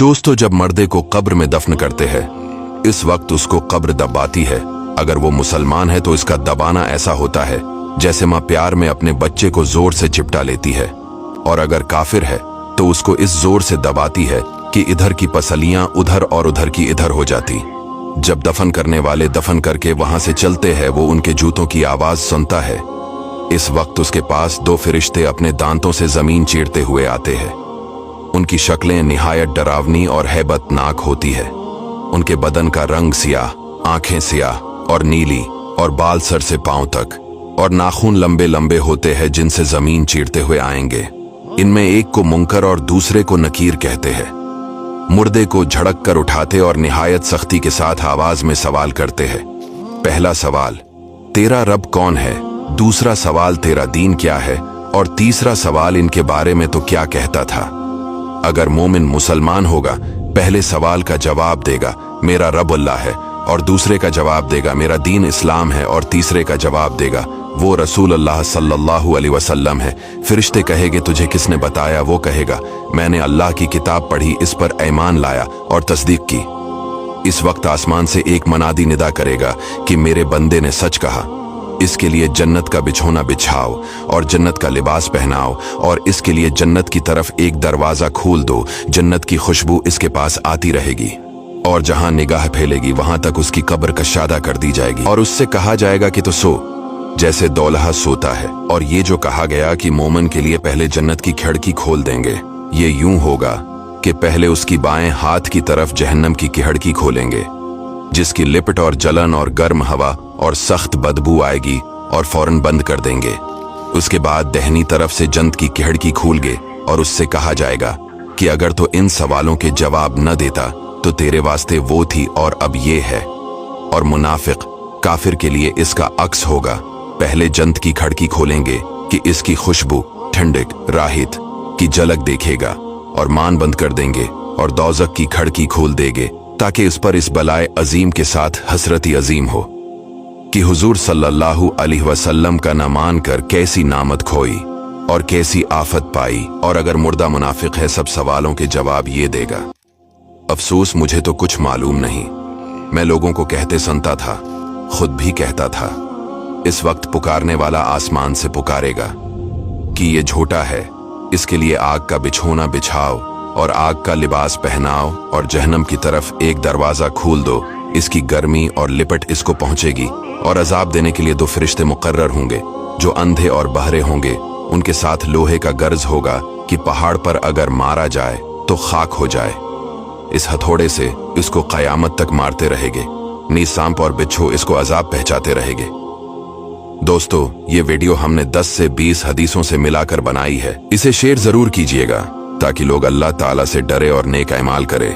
दोस्तों, जब मर्दे को कब्र में दफन करते हैं इस वक्त उसको कब्र दबाती है। अगर वो मुसलमान है तो इसका दबाना ऐसा होता है जैसे माँ प्यार में अपने बच्चे को जोर से चिपटा लेती है, और अगर काफिर है तो उसको इस जोर से दबाती है कि इधर की पसलियां उधर और उधर की इधर हो जाती। जब दफन करने वाले दफन करके वहां से चलते हैं वो उनके जूतों की आवाज सुनता है। इस वक्त उसके पास दो फरिश्ते अपने दांतों से जमीन चीरते हुए आते हैं। उनकी शक्लें निहायत डरावनी और हैबतनाक होती है। उनके बदन का रंग सियाह, आंखें सियाह और नीली, और बाल सर से पांव तक, और नाखून लंबे लंबे होते हैं जिनसे जमीन चीरते हुए आएंगे। इनमें एक को मुनकर और दूसरे को नकीर कहते हैं। मुर्दे को झड़क कर उठाते और निहायत सख्ती के साथ आवाज में सवाल करते हैं। पहला सवाल, तेरा रब कौन है? दूसरा सवाल, तेरा दीन क्या है? और तीसरा सवाल, इनके बारे में तो क्या कहता था? अगर मोमिन मुसलमान होगा पहले सवाल का जवाब देगा मेरा रब अल्लाह है, और दूसरे का जवाब देगा मेरा दीन इस्लाम है, और तीसरे का जवाब देगा वो रसूल अल्लाह सल्लल्लाहु अलैहि वसल्लम है। फरिश्ते कहेंगे तुझे किसने बताया? वो कहेगा मैंने अल्लाह की किताब पढ़ी, इस पर ईमान लाया और तस्दीक की। इस वक्त आसमान से एक मनादी निदा करेगा कि मेरे बंदे ने सच कहा। इसके लिए जन्नत का बिछोना बिछाओ और जन्नत का लिबास पहनाओ, और इसके लिए जन्नत की तरफ एक दरवाजा खोल दो। जन्नत की खुशबू इसके पास आती रहेगी, और जहां निगाह फैलेगी वहां तक उसकी कब्र कशादा कर दी जाएगी, और उससे कहा जाएगा कि तो सो जैसे दौलहा सोता है। और ये जो कहा गया कि मोमन के लिए पहले जन्नत की खिड़की खोल देंगे, ये यूं होगा कि पहले उसकी बाएं हाथ की तरफ जहन्नम की खिड़की खोलेंगे, जिसकी लिपट और जलन और गर्म हवा और सख्त बदबू आएगी, और फौरन बंद कर देंगे। उसके बाद दहनी तरफ से जन्नत की खिड़की खोलेंगे, और उससे कहा जाएगा कि अगर तो इन सवालों के जवाब न देता तो तेरे वास्ते वो थी और अब ये है। और मुनाफिक काफिर के लिए इसका अक्स होगा। पहले जन्नत की खिड़की खोलेंगे कि इसकी खुशबू, ठंडक, राहत की झलक देखेगा, और मान बंद कर देंगे, और दोज़ख की खिड़की खोल देंगे ताकि उस पर इस बलाए अजीम के साथ हसरती अजीम हो कि हुजूर सल्लल्लाहु अलैहि वसल्लम का न मान कर कैसी नामत खोई और कैसी आफत पाई। और अगर मुर्दा मुनाफिक है सब सवालों के जवाब ये देगा, अफसोस मुझे तो कुछ मालूम नहीं, मैं लोगों को कहते सुनता था, खुद भी कहता था। इस वक्त पुकारने वाला आसमान से पुकारेगा कि ये झूठा है, इसके लिए आग का बिछोना बिछाओ और आग का लिबास पहनाओ, और जहन्नम की तरफ एक दरवाजा खोल दो। इसकी गर्मी और लिपट इसको पहुंचेगी, और अजाब देने के लिए दो फरिश्ते मुकर्रर होंगे जो अंधे और बहरे होंगे। उनके साथ लोहे का गर्ज होगा कि पहाड़ पर अगर मारा जाए तो खाक हो जाए। इस हथौड़े से इसको कयामत तक मारते रहेंगे। नीज सांप और बिच्छू इसको अजाब पहुंचाते रहेंगे। दोस्तों, ये वीडियो हमने 10 से 20 हदीसों से मिलाकर बनाई है। इसे शेयर जरूर कीजिएगा ताकि लोग अल्लाह ताला से डरे और नेक अमाल करें।